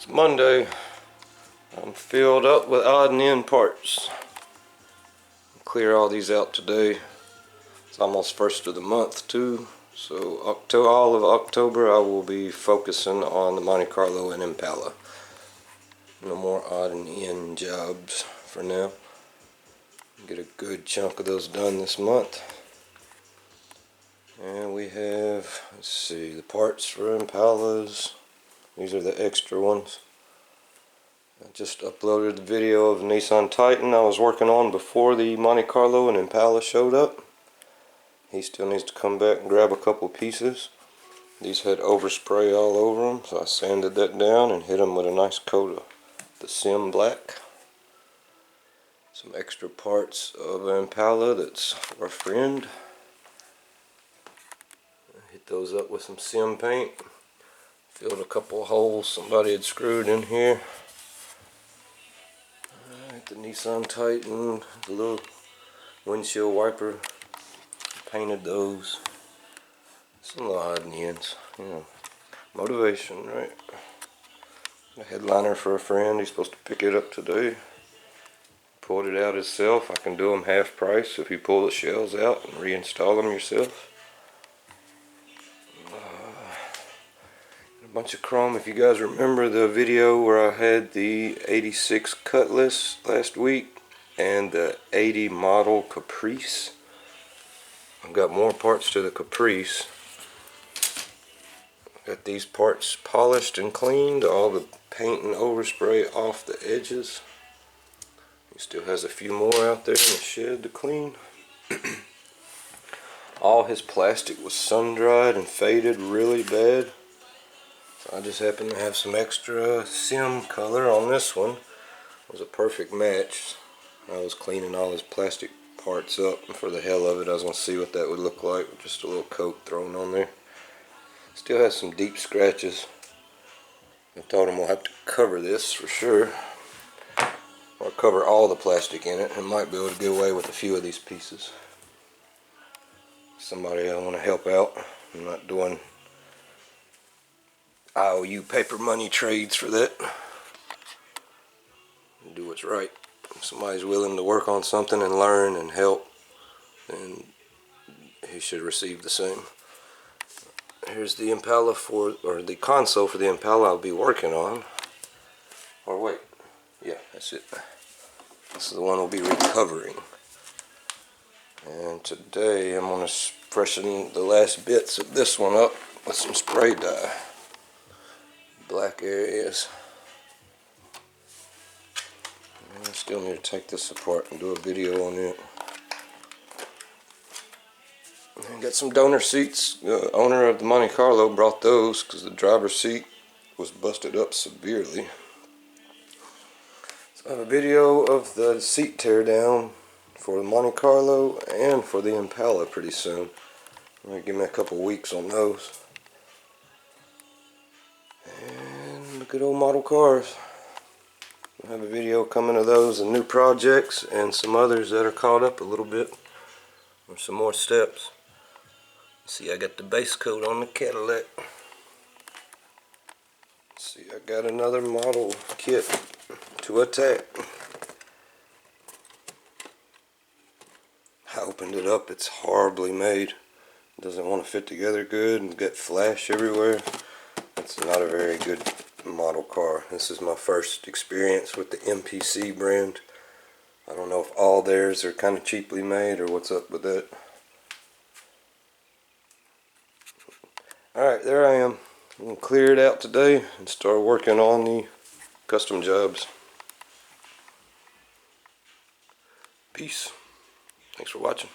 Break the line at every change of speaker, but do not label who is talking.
It's Monday. I'm filled up with odd and end parts. Clear all these out today. It's almost first of the month too. So all of October I will be focusing on the Monte Carlo and Impala. No more odd and end jobs for now. Get a good chunk of those done this month. And we have, let's see, the parts for Impalas. These are the extra ones. I just uploaded the video of the Nissan Titan I was working on before the Monte Carlo and Impala showed up. He still needs to come back and grab a couple pieces. These had overspray all over them, so I sanded that down and hit them with a nice coat of the Sim Black. Some extra parts of an Impala that's for a friend. Hit those up with some Sim paint. Filled a couple of holes somebody had screwed in here. Alright, the Nissan Titan, the little windshield wiper, painted those. Some little odd and ends, you know, motivation, right? A headliner for a friend, he's supposed to pick it up today. Pulled it out himself. I can do them half price if you pull the shells out and reinstall them yourself. A bunch of chrome. If you guys remember the video where I had the 86 Cutlass last week and the 80 model Caprice, I've got more parts to the Caprice. Got these parts polished and cleaned, all the paint and overspray off the edges. He still has a few more out there in the shed to clean. All his plastic was sun dried and faded really bad. I just happen to have some extra Sim color on this one. It was a perfect match. I was cleaning all his plastic parts up, and for the hell of it I was going to see what that would look like with just a little coat thrown on there. Still has some deep scratches. I told him we'll have to cover this for sure, or cover all the plastic in it, and might be able to get away with a few of these pieces. Somebody I want to help out. I'm not doing IOU paper money trades for that. Do what's right. If somebody's willing to work on something and learn and help, then he should receive the same. Here's the Impala or the console for the Impala I'll be working on. Or wait, yeah, that's it. This is the one we'll be recovering. And today I'm going to freshen the last bits of this one up with some spray dye. Black areas. I still need to take this apart and do a video on it. And got some donor seats. The owner of the Monte Carlo brought those because the driver's seat was busted up severely. So I have a video of the seat teardown for the Monte Carlo and for the Impala pretty soon. I'm going to give me a couple weeks on those. And good old model cars. I have a video coming of those and new projects and some others that are caught up a little bit. Or some more steps. See, I got the base coat on the Cadillac. See, I got another model kit to attack. I opened it up, it's horribly made. It doesn't want to fit together good and got flash everywhere. It's not a very good model car. This is my first experience with the MPC brand. I don't know if all theirs are kind of cheaply made or what's up with that. Alright, there I am. I'm going to clear it out today and start working on the custom jobs. Peace. Thanks for watching.